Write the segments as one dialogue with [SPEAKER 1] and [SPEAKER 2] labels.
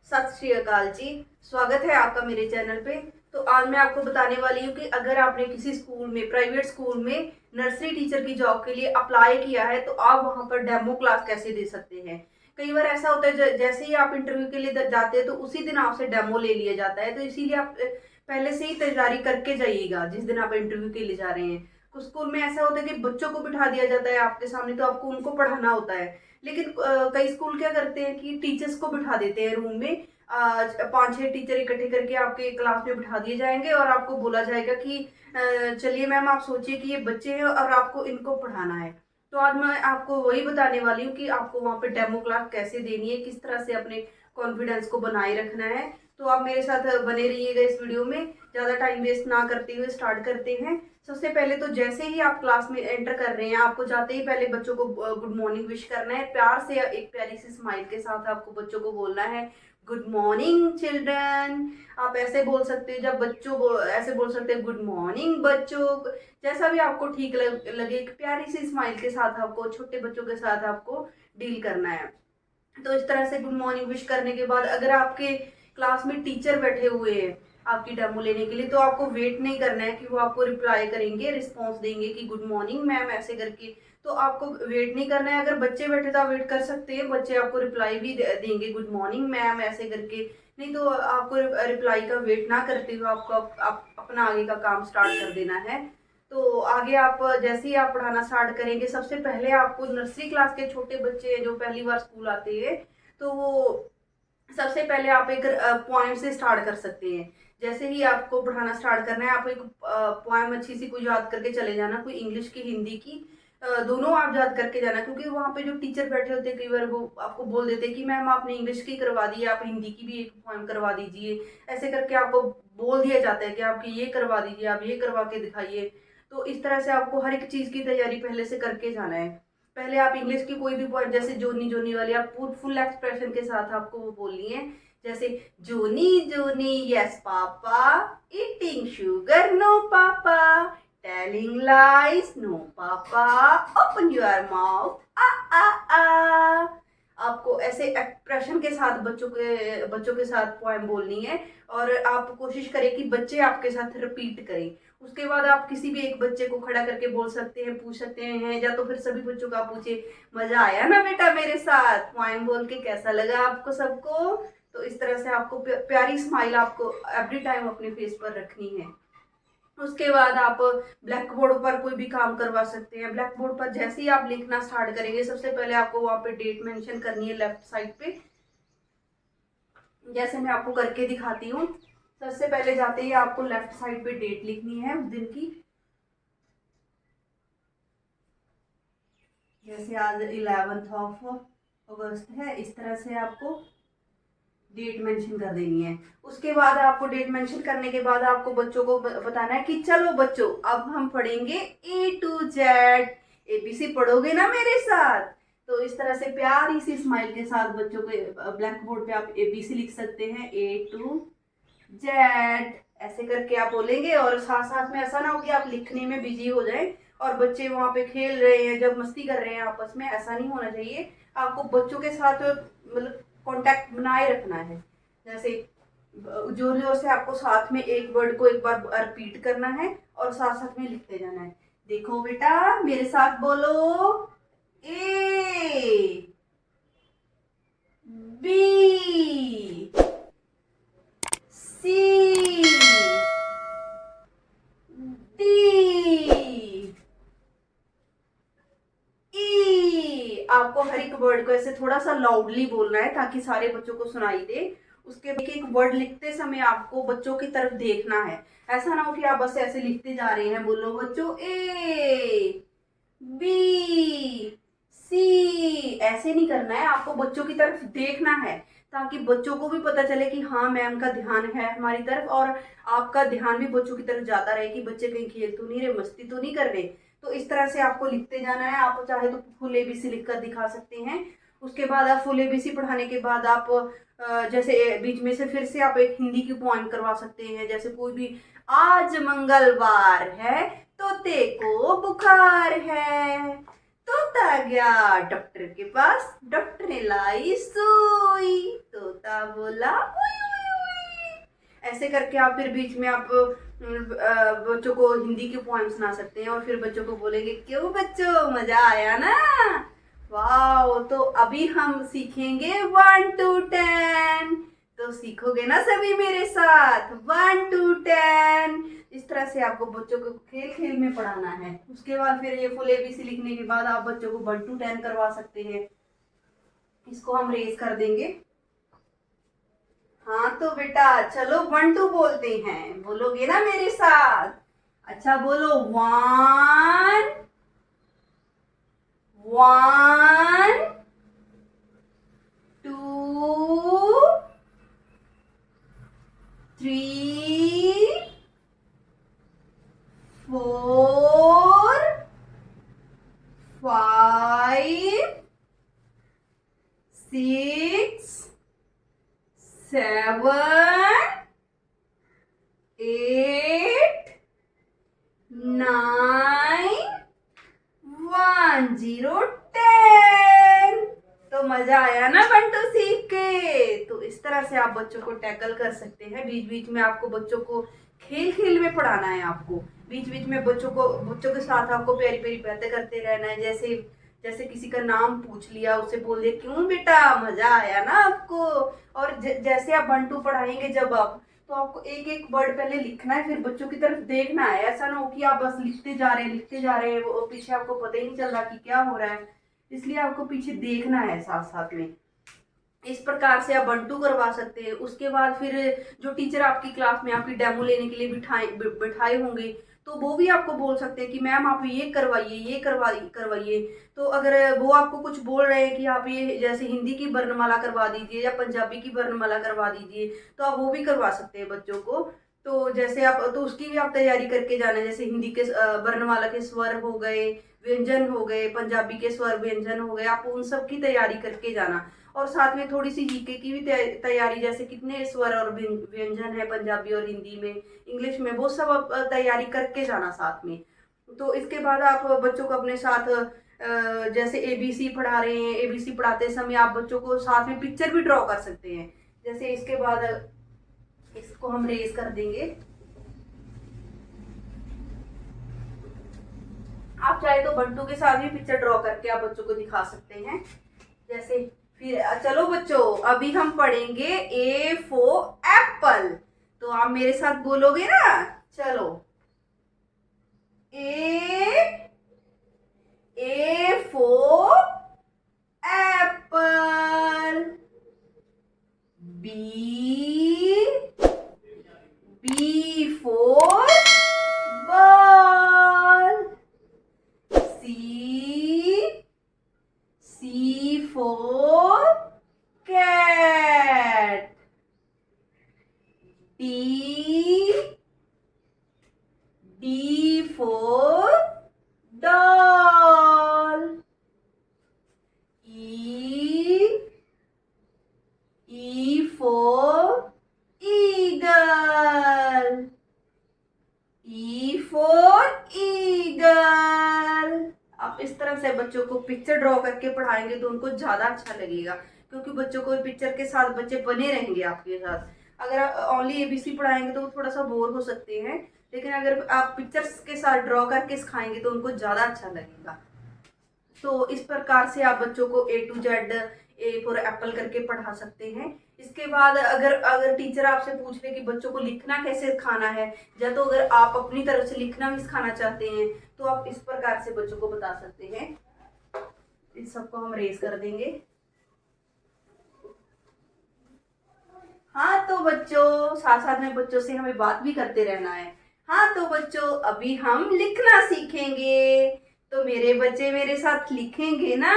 [SPEAKER 1] सत श्री अकाल जी। स्वागत है आपका मेरे चैनल पे। तो आज मैं आपको बताने वाली हूँ कि अगर आपने किसी स्कूल में, प्राइवेट स्कूल में नर्सरी टीचर की जॉब के लिए अप्लाई किया है तो आप वहां पर डेमो क्लास कैसे दे सकते हैं। कई बार ऐसा होता है जैसे ही आप इंटरव्यू के लिए जाते हैं तो उसी दिन आपसे डेमो ले लिया जाता है, तो इसीलिए आप पहले से ही तैयारी करके जाइएगा जिस दिन आप इंटरव्यू के लिए जा रहे हैं। कुछ स्कूल में ऐसा होता है कि बच्चों को बिठा दिया जाता है आपके सामने, तो आपको उनको पढ़ाना होता है। लेकिन कई स्कूल क्या करते हैं कि टीचर्स को बिठा देते हैं रूम में। 5-6 टीचर इकट्ठे करके आपके क्लास में बिठा दिए जाएंगे और आपको बोला जाएगा कि चलिए मैम आप सोचिए कि ये बच्चे हैं और आपको इनको पढ़ाना है। तो आज मैं आपको वही बताने वाली हूँ कि आपको वहाँ पे डेमो क्लास कैसे देनी है, किस तरह से अपने कॉन्फिडेंस को बनाए रखना है। तो आप मेरे साथ बने रहिएगा इस वीडियो में। ज़्यादा टाइम वेस्ट ना करते हुए स्टार्ट करते हैं। सबसे पहले तो जैसे ही आप क्लास में एंटर कर रहे हैं, आपको जाते ही पहले बच्चों को गुड मॉर्निंग विश करना है। प्यार से एक प्यारी सी स्माइल के साथ आपको बच्चों को बोलना है गुड मॉर्निंग चिल्ड्रन। आप ऐसे बोल सकते हैं, जब बच्चों ऐसे बोल सकते हैं गुड मॉर्निंग बच्चों। जैसा भी आपको ठीक लगे, एक प्यारी सी स्माइल के साथ आपको छोटे बच्चों के साथ आपको डील करना है। तो इस तरह से गुड मॉर्निंग विश करने के बाद अगर आपके क्लास में टीचर बैठे हुए हैं आपकी डेमो लेने के लिए, तो आपको वेट नहीं करना है कि वो आपको रिप्लाई करेंगे, रिस्पॉन्स देंगे कि गुड मॉर्निंग मैम ऐसे करके। तो आपको वेट नहीं करना है। अगर बच्चे बैठे तो आप वेट कर सकते हैं, बच्चे आपको रिप्लाई भी देंगे गुड मॉर्निंग मैम ऐसे करके। नहीं तो आपको रिप्लाई का वेट ना करते हुए आपको आप अपना आगे का काम स्टार्ट कर देना है। तो आगे आप जैसे ही आप पढ़ाना स्टार्ट करेंगे, सबसे पहले आपको नर्सरी क्लास के छोटे बच्चे जो पहली बार स्कूल आते हैं, तो वो सबसे पहले आप एक पॉइंट से स्टार्ट कर सकते हैं। जैसे ही आपको पढ़ाना स्टार्ट करना है, आप एक पोएम अच्छी सी कोई याद करके चले जाना, कोई इंग्लिश की, हिंदी की, दोनों आप याद करके जाना। क्योंकि वहाँ पे जो टीचर बैठे होते हैं कई बार वो आपको बोल देते हैं कि मैम आपने इंग्लिश की करवा दी है, आप हिंदी की भी एक पोएम करवा दीजिए। ऐसे करके आपको बोल दिया जाता है कि आपकी ये करवा दीजिए, आप ये करवा के दिखाइए। तो इस तरह से आपको हर एक चीज़ की तैयारी पहले से करके जाना है। पहले आप इंग्लिश की कोई भी पॉइंट, जैसे जोनी जोनी वाली, आप फुल एक्सप्रेशन के साथ आपको वो बोलनी है। जैसे Johnny Johnny yes papa, eating sugar no papa, telling lies no papa, open your mouth ah ah ah. आपको ऐसे एक्सप्रेशन के साथ बच्चों के साथ पोएम बोलनी है। और आप कोशिश करें कि बच्चे आपके साथ रिपीट करें। उसके बाद आप किसी भी एक बच्चे को खड़ा करके बोल सकते हैं, पूछ सकते हैं, या तो फिर सभी बच्चों का पूछे मजा आया ना बेटा मेरे साथ पोएम बोल के, कैसा लगा आपको सबको। तो इस तरह से आपको प्यारी स्माइल आपको एवरी टाइम अपने फेस पर रखनी है। उसके बाद आप ब्लैक बोर्ड पर कोई भी काम करवा सकते हैं। ब्लैक बोर्ड पर जैसे ही आप लिखना स्टार्ट करेंगे, सबसे पहले आपको वहां पे डेट मेंशन करनी है लेफ्ट साइड पे। जैसे मैं आपको करके दिखाती हूँ। सबसे पहले जाते ही आपको लेफ्ट साइड पे डेट लिखनी है उस दिन की। जैसे आज 11th ऑफ अगस्त है, इस तरह से आपको डेट मेंशन कर देनी है। उसके बाद आपको डेट मेंशन करने के बाद आपको बच्चों को बताना है कि चलो बच्चों अब हम पढ़ेंगे A to Z। ABC पढ़ोगे ना मेरे साथ। तो इस तरह से प्यारी सी स्माइल के साथ बच्चों के ब्लैक बोर्ड पे आप ABC लिख सकते हैं, A to Z ऐसे करके आप बोलेंगे। और साथ साथ में ऐसा ना हो कि आप लिखने में बिजी हो जाएं और बच्चे वहां पे खेल रहे हैं, जब मस्ती कर रहे हैं आपस में, ऐसा नहीं होना चाहिए। आपको बच्चों के साथ मतलब कांटेक्ट बनाए रखना है। जैसे जोर जोर से आपको साथ में एक वर्ड को एक बार रिपीट करना है और साथ साथ में लिखते जाना है। देखो बेटा मेरे साथ बोलो, ए, बी, सी, डी, ई। आपको हर एक वर्ड को ऐसे थोड़ा सा लाउडली बोलना है ताकि सारे बच्चों को सुनाई दे। उसके बाद एक वर्ड लिखते समय आपको बच्चों की तरफ देखना है। ऐसा ना हो कि आप बस ऐसे लिखते जा रहे हैं। बोलो बच्चों, ए, बी, सी, ऐसे नहीं करना है, आपको बच्चों की तरफ देखना है ताकि बच्चों को भी पता चले कि हाँ मैम का ध्यान है हमारी तरफ, और आपका ध्यान भी बच्चों की तरफ जाता रहे कि बच्चे कहीं खेल तो नहीं रहे, मस्ती तो नहीं कर रहे। तो इस तरह से आपको लिखते जाना है। आप चाहे तो फुल ABC लिखकर दिखा सकते हैं। उसके बाद आप फुल ABC पढ़ाने के बाद आप जैसे बीच में से फिर से आप एक हिंदी की पोएम करवा सकते हैं। जैसे कोई भी, आज मंगलवार है, तोते को बुखार है, तोता गया डॉक्टर के पास, डॉक्टर ने लाई सुई, तोता बेटा बोला उई उई उई। ऐसे करके आप फिर बीच में आप बच्चों को हिंदी के पोएम सुना सकते हैं और फिर बच्चों को बोलेंगे क्यों बच्चों मजा आया ना, वाओ। तो अभी हम सीखेंगे 1 to 10, तो सीखोगे ना सभी मेरे साथ 1 to 10। इस तरह से आपको बच्चों को खेल खेल में पढ़ाना है। उसके बाद फिर ये फुल एबीसी लिखने के बाद आप बच्चों को 1 to 10 करवा सकते हैं। इसको हम रेज कर देंगे। हाँ तो बेटा चलो 1 2 बोलते हैं, बोलोगे ना मेरे साथ? अच्छा बोलो 1 1 2 3 4 5 6 7 8 9 1 0 10। तो मजा आया ना 1 2 सीख के? तो इस तरह से आप बच्चों को टैकल कर सकते हैं। बीच बीच में आपको बच्चों को खेल खेल में पढ़ाना है। आपको बीच बीच में बच्चों के साथ आपको प्यारी प्यारी बातें करते रहना है। जैसे जैसे किसी का नाम पूछ लिया, उसे बोल दिया क्यों बेटा मजा आया ना आपको। और जैसे आप 1 2 पढ़ाएंगे जब आप, तो आपको एक एक वर्ड पहले लिखना है, फिर बच्चों की तरफ देखना है। ऐसा ना हो कि आप बस लिखते जा रहे हैं, वो पीछे आपको पता ही नहीं चल रहा कि क्या हो रहा है। इसलिए आपको पीछे देखना है साथ साथ में। इस प्रकार से आप 1 2 करवा सकते हैं। उसके बाद फिर जो टीचर आपकी क्लास में आपकी डेमो लेने के लिए बिठाए होंगे, तो वो भी आपको बोल सकते हैं कि मैम आप ये करवाइए, ये करवाइए। तो अगर वो आपको कुछ बोल रहे हैं कि आप ये जैसे हिंदी की वर्णमाला करवा दीजिए या पंजाबी की वर्णमाला करवा दीजिए, तो आप वो भी करवा सकते हैं बच्चों को। तो जैसे आप, तो उसकी भी आप तैयारी करके जाना। जैसे हिंदी के वर्णमाला के स्वर हो गए, व्यंजन हो गए, पंजाबी के स्वर व्यंजन हो गए, आप उन सब की तैयारी करके जाना। और साथ में थोड़ी सी जीके की भी तैयारी, जैसे कितने स्वर और व्यंजन है पंजाबी और हिंदी में, इंग्लिश में, वो सब आप तैयारी करके जाना साथ में। तो इसके बाद आप बच्चों को अपने साथ जैसे एबीसी पढ़ा रहे हैं, एबीसी पढ़ाते समय आप बच्चों को साथ में पिक्चर भी ड्रॉ कर सकते हैं। जैसे इसके बाद इसको हम रेज कर देंगे। आप चाहे तो 1 2 के साथ भी पिक्चर ड्रॉ करके आप बच्चों को दिखा सकते हैं। जैसे फिर चलो बच्चों अभी हम पढ़ेंगे ए फॉर एप्पल। तो आप मेरे साथ बोलोगे ना? चलो A for apple, B for ball, C for cat, D for doll, E for eagle, E for eagle। आप इस तरह से बच्चों को पिक्चर ड्रॉ करके पढ़ाएंगे तो उनको ज्यादा अच्छा लगेगा, क्योंकि बच्चों को पिक्चर के साथ बच्चे बने रहेंगे आपके साथ। अगर आप ओनली एबीसी पढ़ाएंगे तो वो थोड़ा सा बोर हो सकते हैं, लेकिन अगर आप पिक्चर्स के साथ ड्रॉ करके सिखाएंगे तो उनको ज्यादा अच्छा लगेगा। तो इस प्रकार से आप बच्चों को A to Z, A for Apple करके पढ़ा सकते हैं। इसके बाद अगर टीचर आपसे पूछ ले कि बच्चों को लिखना कैसे सिखाना है, या तो अगर आप अपनी तरफ से लिखना भी सिखाना चाहते हैं, तो आप इस प्रकार से बच्चों को बता सकते हैं। इस सबको हम रेज कर देंगे। हाँ तो बच्चों साथ साथ में बच्चों से हमें बात भी करते रहना है। हाँ तो बच्चों अभी हम लिखना सीखेंगे, तो मेरे बच्चे मेरे साथ लिखेंगे ना।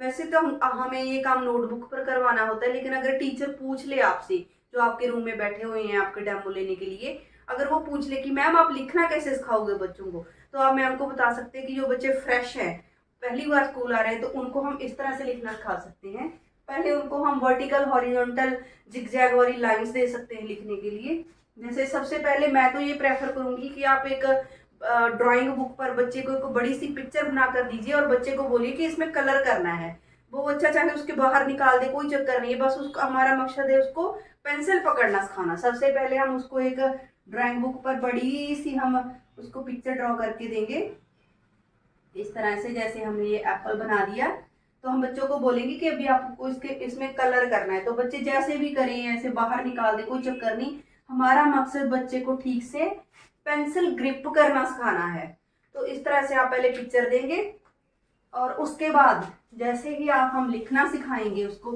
[SPEAKER 1] वैसे तो हमें ये काम नोटबुक पर करवाना होता है, लेकिन अगर टीचर पूछ ले आपसे, जो आपके रूम में बैठे हुए हैं आपके डेमो लेने के लिए, अगर वो पूछ ले कि मैम आप लिखना कैसे सिखाओगे बच्चों को, तो आप मैम को बता सकते हैं कि जो बच्चे फ्रेश हैं, पहली बार स्कूल आ रहे हैं, तो उनको हम इस तरह से लिखना सिखा सकते हैं। पहले उनको हम वर्टिकल, हॉरिजॉन्टल, जिगजैग वाली लाइंस दे सकते हैं लिखने के लिए। जैसे सबसे पहले मैं तो ये प्रेफर करूंगी कि आप एक ड्राइंग बुक पर बच्चे को एक बड़ी सी पिक्चर बना कर दीजिए और बच्चे को बोलिए कि इसमें कलर करना है। वो बच्चा चाहे उसके बाहर निकाल दे, कोई चक्कर नहीं है, बस उसका हमारा मकसद है उसको पेंसिल पकड़ना सिखाना। सबसे पहले हम उसको एक ड्राइंग बुक पर बड़ी सी हम उसको पिक्चर ड्रॉ करके देंगे इस तरह से। जैसे हमने ये एप्पल बना दिया तो हम बच्चों को बोलेंगे कि अभी आपको इसमें कलर करना है, तो बच्चे जैसे भी करें, ऐसे बाहर निकाल दे, कोई चक्कर नहीं। हमारा मकसद बच्चे को ठीक से पेंसिल ग्रिप करना सिखाना है। तो इस तरह से आप पहले पिक्चर देंगे और उसके बाद जैसे ही आप हम लिखना सिखाएंगे, उसको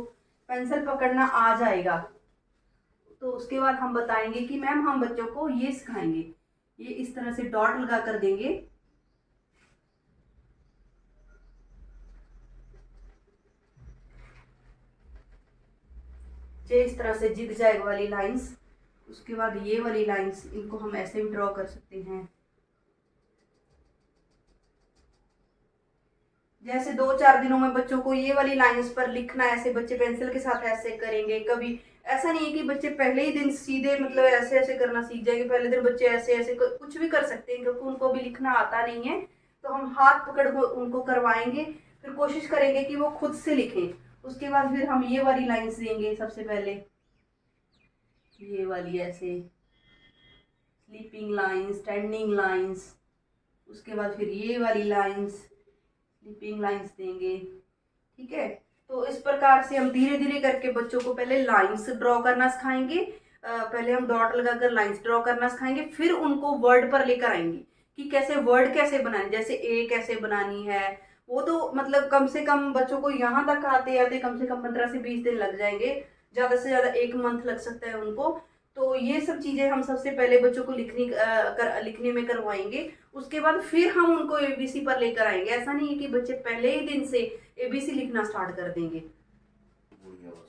[SPEAKER 1] पेंसिल पकड़ना आ जाएगा, तो उसके बाद हम बताएंगे कि मैम हम बच्चों को ये सिखाएंगे। ये इस तरह से डॉट लगा कर देंगे। ये इस तरह से जिग जैग वाली लाइंस, उसके बाद ये वाली लाइंस, इनको हम ऐसे भी ड्रॉ कर सकते हैं। जैसे 2-4 दिनों में बच्चों को ये वाली लाइंस पर लिखना है, ऐसे बच्चे पेंसिल के साथ ऐसे करेंगे। कभी ऐसा नहीं है कि बच्चे पहले ही दिन सीधे मतलब ऐसे ऐसे करना सीख जाएंगे। पहले दिन बच्चे ऐसे ऐसे कुछ भी कर सकते हैं, क्योंकि उनको भी लिखना आता नहीं है। तो हम हाथ पकड़ उनको करवाएंगे, फिर कोशिश करेंगे कि वो खुद से लिखें। उसके बाद फिर हम ये वाली लाइंस देंगे। सबसे पहले ये वाली ऐसे स्लीपिंग लाइंस, स्टैंडिंग लाइंस, उसके बाद फिर ये वाली लाइंस, स्लीपिंग लाइंस देंगे। ठीक है, तो इस प्रकार से हम धीरे धीरे करके बच्चों को पहले लाइंस ड्रॉ करना सिखाएंगे। पहले हम डॉट लगाकर लाइंस ड्रॉ करना सिखाएंगे, फिर उनको वर्ड पर लेकर आएंगे कि कैसे वर्ड कैसे बनाए। जैसे ए कैसे बनानी है, वो तो मतलब कम से कम बच्चों को यहाँ तक आते आते कम से कम 15 से 20 दिन लग जाएंगे, ज़्यादा से ज़्यादा 1 मंथ लग सकता है उनको। तो ये सब चीज़ें हम सबसे पहले बच्चों को लिखने में करवाएंगे। उसके बाद फिर हम उनको एबीसी पर लेकर आएंगे। ऐसा नहीं है कि बच्चे पहले ही दिन से एबीसी लिखना स्टार्ट कर देंगे।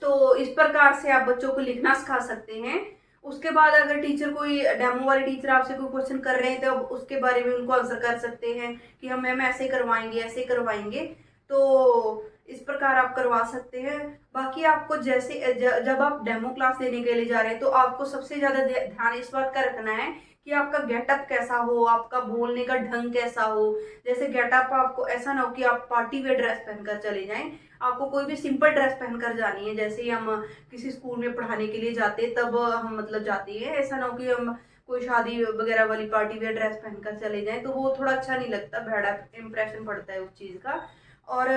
[SPEAKER 1] तो इस प्रकार से आप बच्चों को लिखना सिखा सकते हैं। उसके बाद अगर टीचर कोई डेमो वाले टीचर आपसे कोई क्वेश्चन कर रहे हैं तो अब उसके बारे में उनको आंसर कर सकते हैं कि हम मैम ऐसे करवाएंगे, ऐसे करवाएंगे। तो इस प्रकार आप करवा सकते हैं। बाकी आपको जैसे जब आप डेमो क्लास देने के लिए जा रहे हैं तो आपको सबसे ज़्यादा ध्यान इस बात का रखना है कि आपका गेटअप कैसा हो, आपका बोलने का ढंग कैसा हो। जैसे गेटअप आपको ऐसा ना हो कि आप पार्टी वेयर ड्रेस पहनकर चले जाएं। आपको कोई भी सिंपल ड्रेस पहनकर जानी है। जैसे ही हम किसी स्कूल में पढ़ाने के लिए जाते हैं तब हम मतलब जाते हैं। ऐसा ना हो कि हम कोई शादी वगैरह वाली पार्टी वेयर ड्रेस पहनकर चले जाएं, तो वो थोड़ा अच्छा नहीं लगता, बैड इंप्रेशन पड़ता है उस चीज़ का। और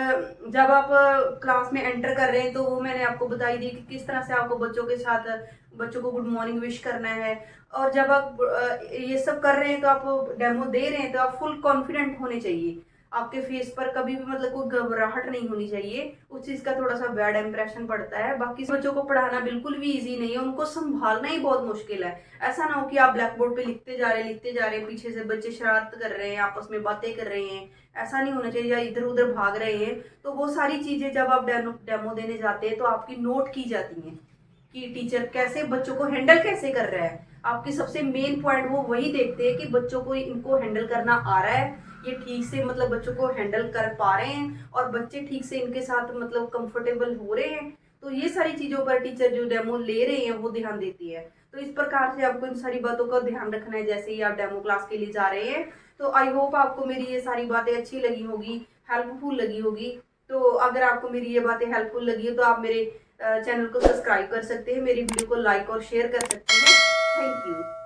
[SPEAKER 1] जब आप क्लास में एंटर कर रहे हैं तो वो मैंने आपको बताई दी कि किस तरह से आपको बच्चों के साथ बच्चों को गुड मॉर्निंग विश करना है। और जब आप ये सब कर रहे हैं तो आप डेमो दे रहे हैं तो आप फुल कॉन्फिडेंट होने चाहिए। आपके फेस पर कभी भी मतलब कोई घबराहट नहीं होनी चाहिए, उस चीज़ का थोड़ा सा बैड इंप्रेशन पड़ता है। बाकी बच्चों को पढ़ाना बिल्कुल भी इजी नहीं है, उनको संभालना ही बहुत मुश्किल है। ऐसा ना हो कि आप ब्लैक बोर्ड पे लिखते जा रहे हैं, पीछे से बच्चे शरारत कर रहे हैं, आपस में बातें कर रहे हैं, ऐसा नहीं होना चाहिए, या इधर उधर भाग रहे हैं। तो वो सारी चीज़ें जब आप डेमो देने जाते हैं तो आपकी नोट की जाती हैं कि टीचर कैसे बच्चों को हैंडल कैसे कर रहा है। आपके सबसे मेन पॉइंट वो वही देखते हैं कि बच्चों को इनको हैंडल करना आ रहा है, ये ठीक से मतलब बच्चों को हैंडल कर पा रहे हैं और बच्चे ठीक से इनके साथ मतलब कंफर्टेबल हो रहे हैं। तो ये सारी चीज़ों पर टीचर जो डेमो ले रहे हैं वो ध्यान देती है। तो इस प्रकार से आपको इन सारी बातों का ध्यान रखना है जैसे ही आप डेमो क्लास के लिए जा रहे हैं। तो आई होप आपको मेरी ये सारी बातें अच्छी लगी होगी, हेल्पफुल लगी होगी। तो अगर आपको मेरी ये बातें हेल्पफुल लगी है तो आप मेरे चैनल को सब्सक्राइब कर सकते हैं, मेरी वीडियो को लाइक और शेयर कर सकते हैं। Thank you.